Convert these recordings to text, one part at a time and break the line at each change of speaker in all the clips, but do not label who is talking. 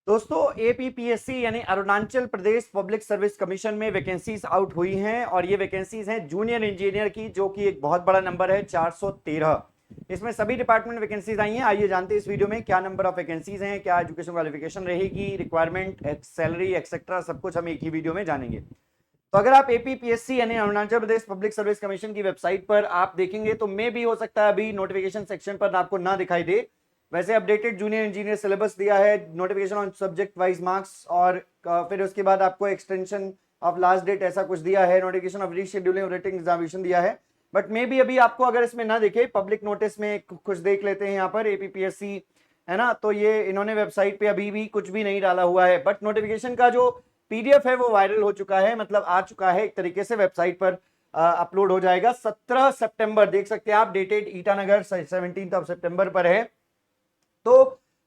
दोस्तों एपीपीएससी यानी Arunachal Pradesh public service commission में वैकेंसीज आउट हुई हैं और ये वैकेंसीज हैं जूनियर इंजीनियर की, जो कि एक बहुत बड़ा नंबर है 413। इसमें सभी डिपार्टमेंट वैकेंसीज आई हैं। आइए जानते हैं इस वीडियो में क्या नंबर ऑफ वैकेंसीज हैं, क्या एजुकेशन क्वालिफिकेशन रहेगी, रिक्वायरमेंट, सैलरी एक्सेट्रा, सब कुछ हम एक ही वीडियो में जानेंगे। तो अगर आप एपीपीएससी यानी Arunachal Pradesh public service commission की वेबसाइट पर आप देखेंगे तो मे भी हो सकता है अभी नोटिफिकेशन सेक्शन पर आपको ना दिखाई दे। वैसे अपडेटेड जूनियर इंजीनियर सिलेबस दिया है, notification on subject wise marks, और फिर उसके बाद आपको एक्सटेंशन ऑफ लास्ट डेट ऐसा कुछ दिया है, notification of rescheduling rating examination दिया है। बट मे बी अभी आपको अगर इसमें ना दिखे, पब्लिक नोटिस में कुछ देख लेते हैं यहाँ पर एपीपीएससी, है ना। तो ये इन्होंने वेबसाइट पे अभी भी कुछ भी नहीं डाला हुआ है, बट नोटिफिकेशन का जो पीडीएफ है वो वायरल हो चुका है, मतलब आ चुका है एक तरीके से, वेबसाइट पर अपलोड हो जाएगा 17 सितंबर। देख सकते हैं आप, डेटेड ईटानगर 17 सितंबर पर है। तो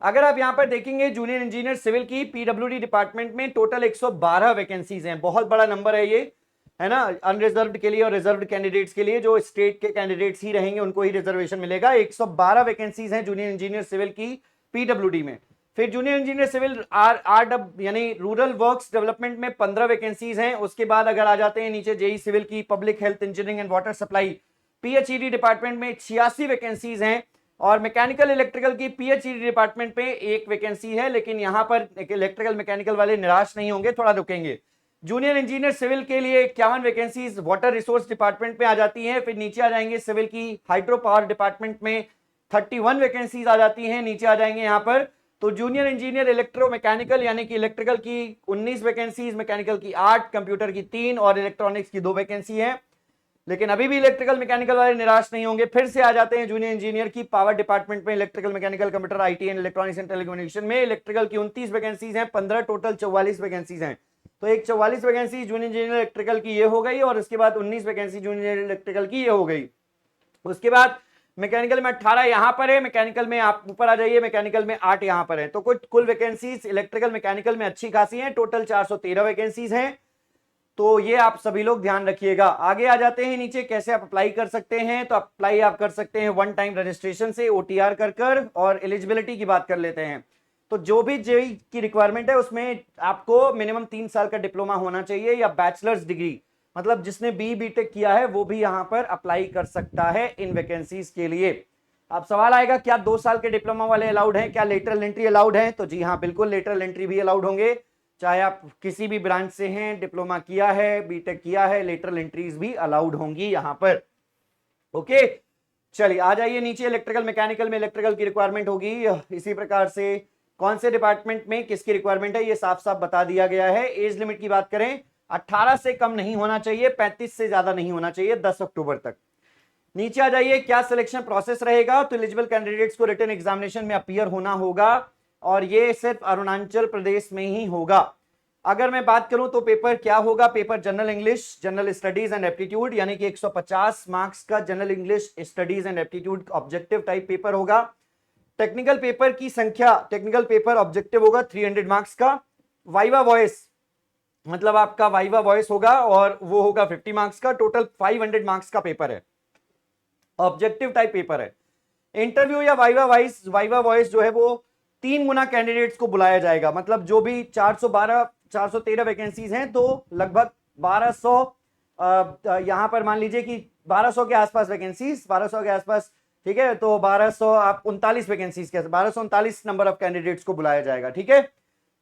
अगर आप यहां पर देखेंगे जूनियर इंजीनियर सिविल की पीडब्ल्यूडी डिपार्टमेंट में टोटल 112 वैकेंसीज हैं। बहुत बड़ा नंबर है ये, है ना। अनरिजर्व्ड के लिए और रिजर्व्ड कैंडिडेट्स के लिए, जो स्टेट के कैंडिडेट्स ही रहेंगे उनको ही रिजर्वेशन मिलेगा। 112 वैकेंसीज हैं जूनियर इंजीनियर सिविल की पीडब्ल्यूडी में। फिर जूनियर इंजीनियर सिविल आर यानी रूरल वर्क्स डेवलपमेंट में 15 वैकेंसीज हैं। उसके बाद अगर आ जाते हैं नीचे जेई सिविल की public health engineering and water supply PHED department में 86 वैकेंसीज हैं। और मैकेनिकल इलेक्ट्रिकल की पीएचईडी डिपार्टमेंट पे एक वैकेंसी है, लेकिन यहां पर इलेक्ट्रिकल मैकेनिकल वाले निराश नहीं होंगे, थोड़ा रुकेंगे। जूनियर इंजीनियर सिविल के लिए 51 वैकेंसीज वाटर रिसोर्स डिपार्टमेंट में आ जाती हैं। फिर नीचे आ जाएंगे सिविल की हाइड्रो पावर डिपार्टमेंट में 31 वैकेंसीज आ जाती हैं। नीचे आ जाएंगे यहां पर, तो जूनियर इंजीनियर इलेक्ट्रो मैकेनिकल यानी कि इलेक्ट्रिकल की 19 वैकेंसीज, मैकेनिकल की 8, कंप्यूटर की 3 और इलेक्ट्रॉनिक्स की 2 वैकेंसी है। लेकिन अभी भी इलेक्ट्रिकल मैकेनिकल वाले निराश नहीं होंगे। फिर से आ जाते हैं जूनियर इंजीनियर की पावर डिपार्टमेंट में, electrical mechanical computer IT and electronics and telecommunication में इलेक्ट्रिकल की 29 वैकेंसीज हैं, 15 टोटल 44 वैकेंसीज हैं। तो एक 44 वैकेंसी जूनियर इंजीनियर इलेक्ट्रिकल की ये हो गई, और उसके बाद 19 वैकेंसी जूनियर इलेक्ट्रिकल की ये हो गई। उसके बाद मैकेनिकल में 18 यहां पर है, मैकेनिकल में आप ऊपर आ जाइए, मैकेनिकल में 8 यहां पर है। तो कुछ कुल वैकेंसीज इलेक्ट्रिकल मैकेनिकल में अच्छी खासी हैं, टोटल 413 वैकेंसीज हैं। तो ये आप सभी लोग ध्यान रखिएगा। आगे आ जाते हैं नीचे, कैसे आप अप्लाई कर सकते हैं। तो अप्लाई आप कर सकते हैं वन टाइम रजिस्ट्रेशन से ओटीआर कर और एलिजिबिलिटी की बात कर लेते हैं। तो जो भी जेई की रिक्वायरमेंट है उसमें आपको मिनिमम 3 साल का डिप्लोमा होना चाहिए या बैचलर्स डिग्री, मतलब जिसने बीटेक किया है वो भी यहां पर अप्लाई कर सकता है इन वैकेंसीज के लिए। अब सवाल आएगा, क्या 2 साल के डिप्लोमा वाले अलाउड हैं, क्या लेटरल एंट्री अलाउड है? तो जी हाँ, बिल्कुल लेटरल एंट्री भी अलाउड होंगे। चाहे आप किसी भी ब्रांच से हैं, डिप्लोमा किया है, बीटेक किया है, लेटरल एंट्रीज भी अलाउड होंगी यहां पर। ओके, चलिए आ जाइए नीचे। इलेक्ट्रिकल मैकेनिकल में इलेक्ट्रिकल की रिक्वायरमेंट होगी। इसी प्रकार से कौन से डिपार्टमेंट में किसकी रिक्वायरमेंट है ये साफ साफ बता दिया गया है। एज लिमिट की बात करें, 18 से कम नहीं होना चाहिए, 35 से ज्यादा नहीं होना चाहिए, 10 अक्टूबर तक। नीचे आ जाइए, क्या सिलेक्शन प्रोसेस रहेगा। तो एलिजिबल कैंडिडेट्स को रिटन एग्जामिनेशन में अपीयर होना होगा, और ये सिर्फ अरुणाचल प्रदेश में ही होगा। अगर मैं बात करूं तो पेपर क्या होगा, paper general English, general studies and aptitude, यानी कि 150 मार्क्स का general English studies and aptitude objective type paper होगा। टेक्निकल पेपर की संख्या, टेक्निकल पेपर ऑब्जेक्टिव होगा 300 मार्क्स का। वाइवा वॉइस, मतलब आपका वाइवा वॉइस होगा और वो होगा 50 मार्क्स का। टोटल 500 मार्क्स का पेपर है, ऑब्जेक्टिव टाइप पेपर है। इंटरव्यू या वाइवा वॉइस जो है वो 3 गुना कैंडिडेट्स को बुलाया जाएगा, मतलब जो भी 413 वैकेंसीज हैं तो लगभग 1200, यहां पर मान लीजिए कि 1200 के आसपास वैकेंसीज, 1200 के आसपास, ठीक है। तो 1200 आप 39 वैकेंसीज के 1239 नंबर ऑफ कैंडिडेट्स को बुलाया जाएगा, ठीक है।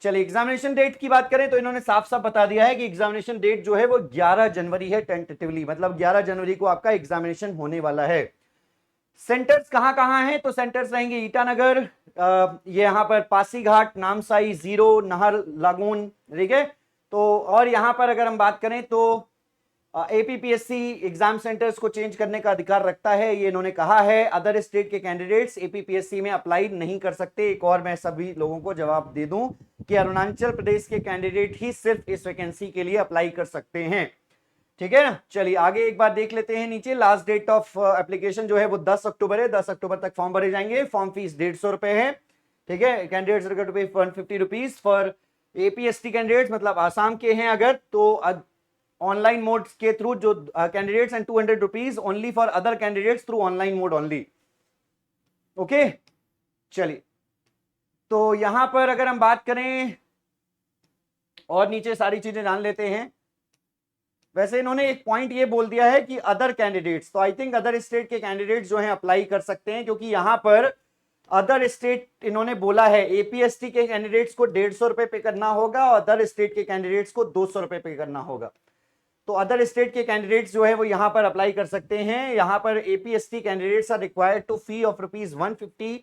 चलिए एग्जामिनेशन डेट की बात करें तो इन्होंने साफ साफ बता दिया है कि एग्जामिनेशन डेट जो है वो 11 जनवरी है टेंटेटिवली, मतलब 11 जनवरी को आपका एग्जामिनेशन होने वाला है। सेंटर्स कहां कहां हैं, तो सेंटर्स रहेंगे ईटानगर, ये यहां पर पासीघाट, नामसाई, जीरो, नहर लागून, ठीक है। तो और यहां पर अगर हम बात करें तो एपीपीएससी एग्जाम सेंटर्स को चेंज करने का अधिकार रखता है, ये इन्होंने कहा है। अदर स्टेट के कैंडिडेट्स एपीपीएससी में अप्लाई नहीं कर सकते। एक और मैं सभी लोगों को जवाब दे दूं कि अरुणाचल प्रदेश के कैंडिडेट ही सिर्फ इस वैकेंसी के लिए अप्लाई कर सकते हैं, ठीक है ना। चलिए आगे एक बार देख लेते हैं नीचे। लास्ट डेट ऑफ एप्लीकेशन जो है वो 10 अक्टूबर है, 10 अक्टूबर तक फॉर्म भरे जाएंगे। फॉर्म फीस 150 रुपए है, ठीक है। कैंडिडेट्स टू पे 150 रुपीज फॉर एपीएसटी कैंडिडेट्स, मतलब आसाम के हैं अगर तो ऑनलाइन मोड के थ्रू जो candidates, and 200 rupees only for other candidates through online mode only. Okay, चलिए तो यहां पर अगर हम बात करें और नीचे सारी चीजें जान लेते हैं। वैसे इन्होंने एक पॉइंट ये बोल दिया है कि अदर कैंडिडेट्स, तो आई थिंक अदर स्टेट के कैंडिडेट्स जो हैं अप्लाई कर सकते हैं, क्योंकि यहां पर अदर स्टेट इन्होंने बोला है एपीएसटी के कैंडिडेट्स को 150 रुपए पे करना होगा और अदर स्टेट के कैंडिडेट्स को 200 रुपए पे करना होगा। तो अदर स्टेट के कैंडिडेट्स जो है वो यहां पर अप्लाई कर सकते हैं। यहां पर APST candidates are required to fee of ₹150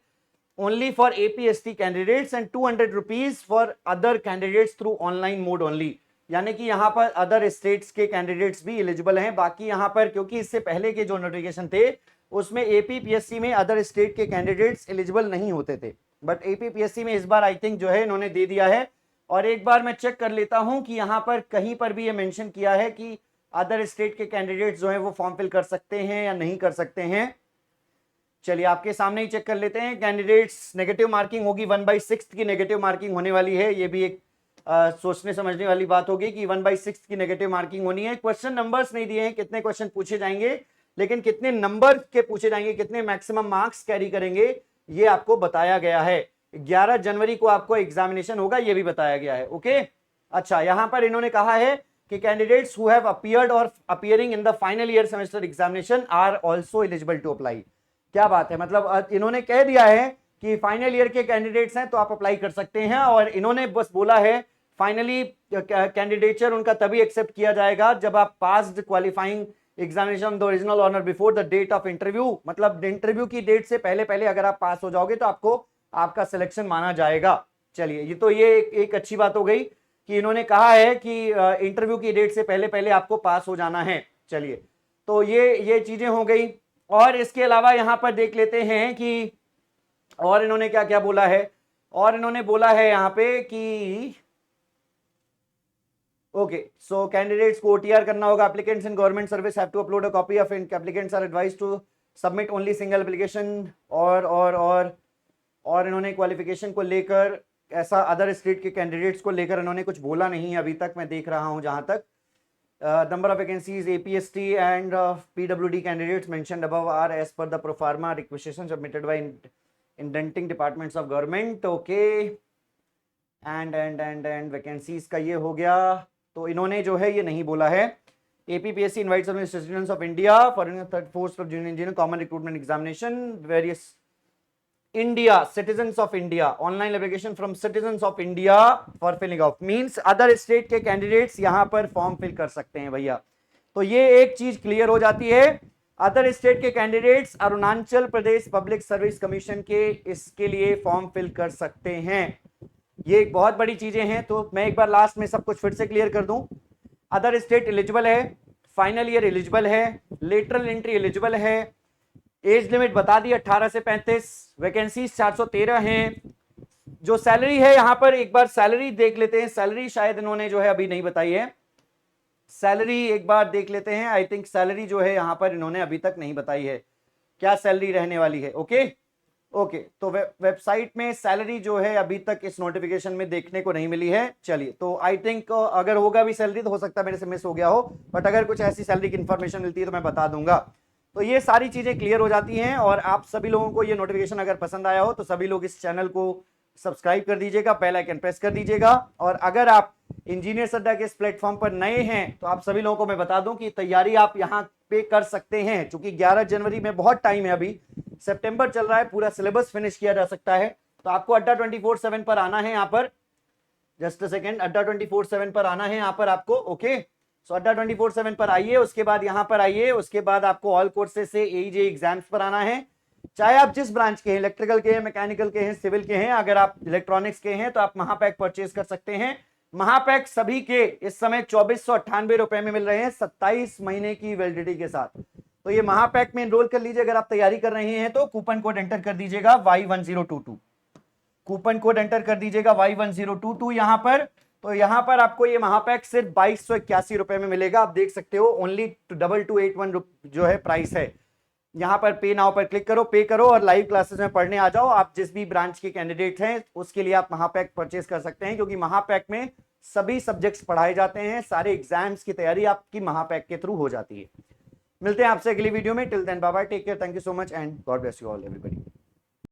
only for APST candidates and 200 rupees for other candidates through online mode only. यानी कि यहां पर अदर स्टेट्स के कैंडिडेट्स भी एलिजिबल हैं। बाकी यहां पर क्योंकि इससे पहले के जो नोटिफिकेशन थे उसमें एपीपीएससी में अदर स्टेट के कैंडिडेट्स एलिजिबल नहीं होते थे, बट एपीपीएससी में इस बार आई थिंक जो है इन्होंने दे दिया है। और एक बार मैं चेक कर लेता हूं कि यहां पर कहीं पर भी ये मेंशन किया है कि अदर स्टेट के कैंडिडेट्स जो है वो फॉर्म फिल कर सकते हैं या नहीं कर सकते हैं। चलिए आपके सामने ही चेक कर लेते हैं। कैंडिडेट्स नेगेटिव मार्किंग होगी, 1/6 की नेगेटिव मार्किंग होने वाली है। ये भी एक सोचने समझने वाली बात होगी कि 1/6 की नेगेटिव मार्किंग होनी है। क्वेश्चन नंबर्स नहीं दिए हैं कितने क्वेश्चन पूछे जाएंगे, लेकिन कितने नंबर के पूछे जाएंगे, कितने मैक्सिमम मार्क्स कैरी करेंगे, ये आपको बताया गया है। 11 जनवरी को आपको एग्जामिनेशन होगा, ये भी बताया गया है। ओके, अच्छा यहां पर इन्होंने कहा है कि कैंडिडेट्स हु हैव अपीयर्ड और appearing in the final year semester examination are also eligible to apply. क्या बात है, मतलब इन्होंने कह दिया है कि फाइनल ईयर के कैंडिडेट्स हैं तो आप अप्लाई कर सकते हैं। और इन्होंने बस बोला है फाइनली कैंडिडेचर उनका तभी एक्सेप्ट किया जाएगा जब आप passed qualifying examination the original honour before the date of interview. मतलब इंटरव्यू की डेट से पहले पहले अगर आप पास हो जाओगे तो आपको आपका सिलेक्शन माना जाएगा। चलिए ये तो ये एक अच्छी बात हो गई कि इन्होंने कहा है कि इंटरव्यू की डेट से पहले पहले आपको पास हो जाना है। चलिए तो ये चीजें हो गई। और इसके अलावा यहां पर देख लेते हैं कि और इन्होंने क्या क्या बोला है। और इन्होंने बोला है यहां पे कि ओके सो कैंडिडेट्स को ओटीआर करना होगा। Applicants in government service have to upload a copy of applicants are advised to submit only single application. और इन्होंने क्वालिफिकेशन को लेकर ऐसा अदर स्टेट के कैंडिडेट्स को लेकर इन्होंने कुछ बोला नहीं अभी तक, मैं देख रहा हूं जहां तक। Number of vacancies APST and PWD candidates mentioned above are as per the proforma requisition submitted by indenting departments of government. Okay and vacancies का ये हो गया। तो इन्होंने जो है ये नहीं बोला है। APPSC invites citizens of India for third fourth of junior engineer common recruitment examination various India citizens of India online application from citizens of India for filling of means other state के candidates यहां पर form fill कर सकते हैं भैया। तो ये एक चीज क्लियर हो जाती है। अदर स्टेट के candidates Arunachal Pradesh public service commission के इसके लिए फॉर्म फिल कर सकते हैं। ये एक बहुत बड़ी चीजें हैं। तो मैं एक बार लास्ट में सब कुछ फिर से क्लियर कर दूं। अदर स्टेट एलिजिबल है, फाइनल ईयर एलिजिबल है, लेटरल एंट्री एलिजिबल है, एज लिमिट बता दी 18 से 35, वैकेंसी 413 हैं। जो सैलरी है यहां पर एक बार सैलरी देख लेते हैं। सैलरी शायद इन्होंने जो है अभी नहीं बताई है। सैलरी एक बार देख लेते हैं। आई थिंक सैलरी जो है यहां पर इन्होंने अभी तक नहीं बताई है क्या सैलरी रहने वाली है। ओके तो वेबसाइट में सैलरी जो है अभी तक इस नोटिफिकेशन में देखने को नहीं मिली है। चलिए तो आई थिंक अगर होगा भी सैलरी तो हो सकता है मेरे से मिस हो गया हो, बट अगर कुछ ऐसी सैलरी की इंफॉर्मेशन मिलती है तो मैं बता दूंगा। तो ये सारी चीजें क्लियर हो जाती हैं। और आप सभी लोगों को ये नोटिफिकेशन अगर पसंद आया हो तो सभी लोग इस चैनल को सब्सक्राइब कर दीजिएगा, बेल आइकन प्रेस कर दीजिएगा। और अगर आप इंजीनियर्स अड्डा के इस प्लेटफॉर्म पर नए हैं तो आप सभी लोगों को मैं बता दूं कि तैयारी आप यहाँ पे कर सकते हैं, क्योंकि 11 जनवरी में बहुत टाइम है, अभी सितंबर चल रहा है, पूरा सिलेबस फिनिश किया जा सकता है। तो आपको अड्डा 24/7 पर आना है। यहाँ पर जस्ट अ सेकेंड, अड्डा 24/7 पर आना है यहाँ पर आपको। ओके सो अड्डा 24/7 पर आइए, उसके बाद यहाँ पर आइए, उसके बाद आपको ऑल कोर्सेज से AEJ एग्जाम्स पर आना है। चाहे आप जिस ब्रांच के हैं, इलेक्ट्रिकल के हैं, मैकेनिकल के हैं, सिविल के हैं, अगर आप इलेक्ट्रॉनिक्स के हैं तो आप महापैक परचेज कर सकते हैं। महापैक सभी के इस समय 2498 रुपए में मिल रहे हैं 27 महीने की वैलिडिटी के साथ। तो ये महापैक में एनरोल कर लीजिए। अगर आप तैयारी कर रहे हैं तो कूपन कोड एंटर कर दीजिएगा Y1022, कूपन कोड एंटर कर दीजिएगा Y1022 यहां पर। तो यहां पर आपको ये महापैक सिर्फ 2281 रुपए में मिलेगा। आप देख सकते हो ओनली 2281 जो है प्राइस है। यहां पर पे नाउ पर क्लिक करो, पे करो और लाइव क्लासेस में पढ़ने आ जाओ। आप जिस भी ब्रांच के कैंडिडेट हैं उसके लिए आप महापैक परचेज कर सकते हैं, क्योंकि महापैक में सभी सब्जेक्ट्स पढ़ाए जाते हैं। सारे एग्जाम्स की तैयारी आपकी महापैक के थ्रू हो जाती है। मिलते हैं आपसे अगली वीडियो में। Till then bye bye, take care, thank you so much and God bless you all everybody.